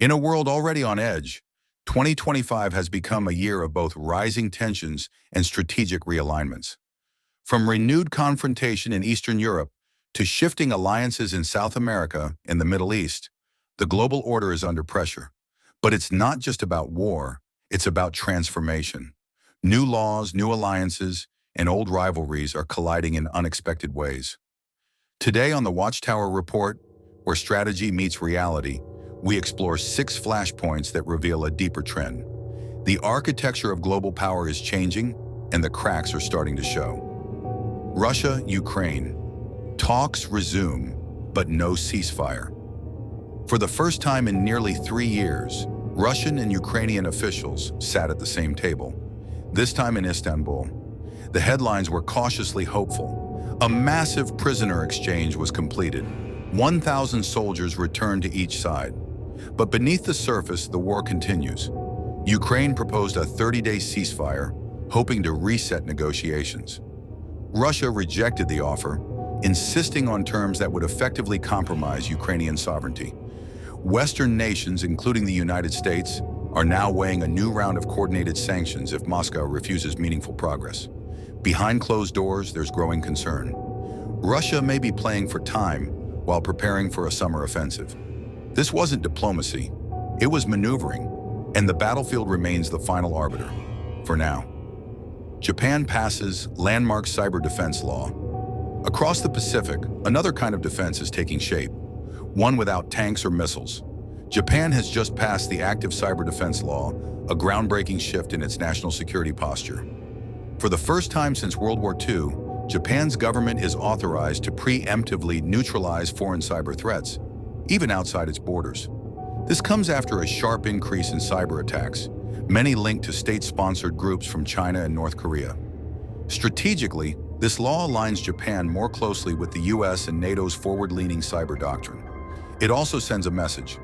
In a world already on edge, 2025 has become a year of both rising tensions and strategic realignments. From renewed confrontation in Eastern Europe to shifting alliances in South America and the Middle East, the global order is under pressure. But it's not just about war, it's about transformation. New laws, new alliances, and old rivalries are colliding in unexpected ways. Today on the Watchtower Report, where strategy meets reality, we explore 6 flashpoints that reveal a deeper trend. The architecture of global power is changing, and the cracks are starting to show. Russia, Ukraine. Talks resume, but no ceasefire. For the first time in nearly 3 years, Russian and Ukrainian officials sat at the same table, this time in Istanbul. The headlines were cautiously hopeful. A massive prisoner exchange was completed. 1,000 soldiers returned to each side. But beneath the surface, the war continues. Ukraine proposed a 30-day ceasefire, hoping to reset negotiations. Russia rejected the offer, insisting on terms that would effectively compromise Ukrainian sovereignty. Western nations, including the United States, are now weighing a new round of coordinated sanctions if Moscow refuses meaningful progress. Behind closed doors, there's growing concern. Russia may be playing for time while preparing for a summer offensive. This wasn't diplomacy, it was maneuvering, and the battlefield remains the final arbiter, for now. Japan passes landmark cyber defense law. Across the Pacific, another kind of defense is taking shape, one without tanks or missiles. Japan has just passed the active cyber defense law, a groundbreaking shift in its national security posture. For the first time since World War II, Japan's government is authorized to preemptively neutralize foreign cyber threats, even outside its borders. This comes after a sharp increase in cyber attacks, many linked to state-sponsored groups from China and North Korea. Strategically, this law aligns Japan more closely with the US and NATO's forward-leaning cyber doctrine. It also sends a message.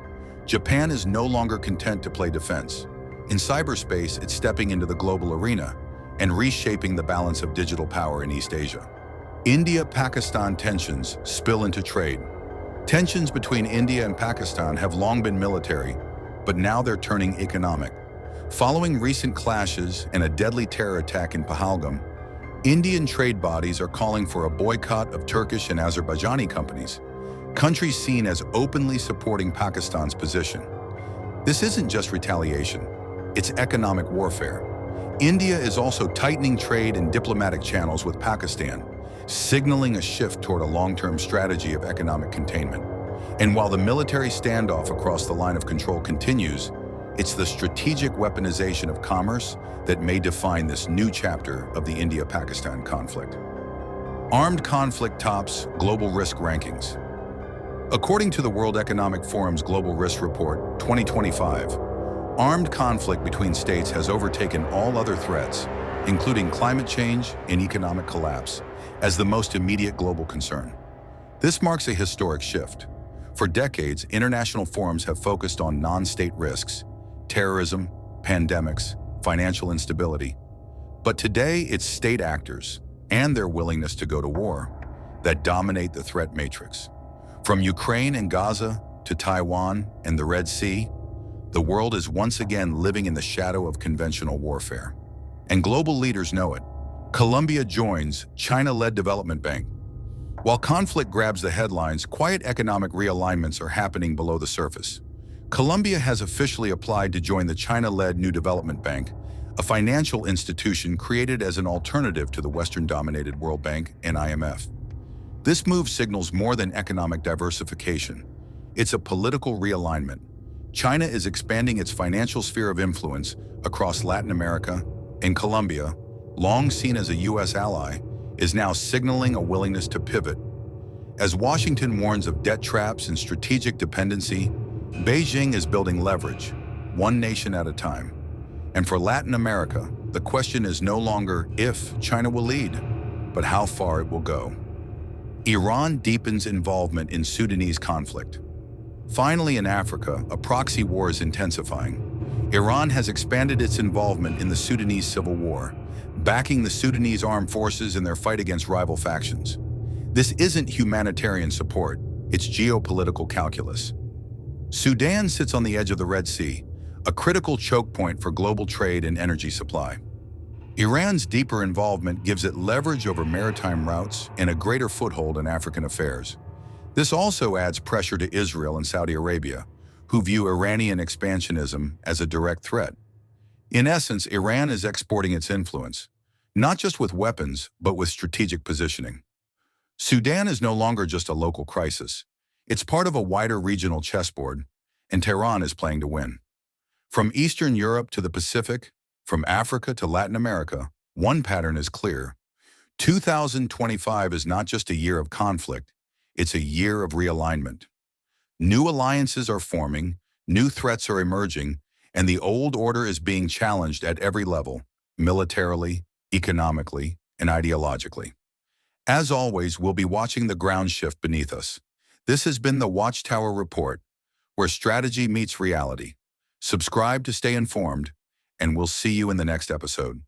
Japan is no longer content to play defense. In cyberspace, it's stepping into the global arena and reshaping the balance of digital power in East Asia. India-Pakistan tensions spill into trade. Tensions between India and Pakistan have long been military, but now they're turning economic. Following recent clashes and a deadly terror attack in Pahalgam, Indian trade bodies are calling for a boycott of Turkish and Azerbaijani companies, countries seen as openly supporting Pakistan's position. This isn't just retaliation, it's economic warfare. India is also tightening trade and diplomatic channels with Pakistan, signaling a shift toward a long-term strategy of economic containment. And while the military standoff across the line of control continues, it's the strategic weaponization of commerce that may define this new chapter of the India-Pakistan conflict. Armed conflict tops global risk rankings. According to the World Economic Forum's Global Risk Report 2025, armed conflict between states has overtaken all other threats, including climate change and economic collapse, as the most immediate global concern. This marks a historic shift. For decades, international forums have focused on non-state risks, terrorism, pandemics, financial instability. But today, it's state actors and their willingness to go to war that dominate the threat matrix. From Ukraine and Gaza to Taiwan and the Red Sea, the world is once again living in the shadow of conventional warfare. And global leaders know it. Colombia joins China-led development bank. While conflict grabs the headlines, quiet economic realignments are happening below the surface. Colombia has officially applied to join the China-led New Development Bank, a financial institution created as an alternative to the Western-dominated World Bank and IMF. This move signals more than economic diversification. It's a political realignment. China is expanding its financial sphere of influence across Latin America, and Colombia, long seen as a U.S. ally, is now signaling a willingness to pivot. As Washington warns of debt traps and strategic dependency, Beijing is building leverage, one nation at a time. And for Latin America, the question is no longer if China will lead, but how far it will go. Iran deepens involvement in Sudanese conflict. Finally, in Africa, a proxy war is intensifying. Iran has expanded its involvement in the Sudanese civil war, backing the Sudanese armed forces in their fight against rival factions. This isn't humanitarian support, it's geopolitical calculus. Sudan sits on the edge of the Red Sea, a critical choke point for global trade and energy supply. Iran's deeper involvement gives it leverage over maritime routes and a greater foothold in African affairs. This also adds pressure to Israel and Saudi Arabia, who view Iranian expansionism as a direct threat. In essence, Iran is exporting its influence, not just with weapons, but with strategic positioning. Sudan is no longer just a local crisis. It's part of a wider regional chessboard, and Tehran is playing to win. From Eastern Europe to the Pacific, from Africa to Latin America, one pattern is clear. 2025 is not just a year of conflict, it's a year of realignment. New alliances are forming, new threats are emerging, and the old order is being challenged at every level, militarily, economically, and ideologically. As always, we'll be watching the ground shift beneath us. This has been the Watchtower Report, where strategy meets reality. Subscribe to stay informed, and we'll see you in the next episode.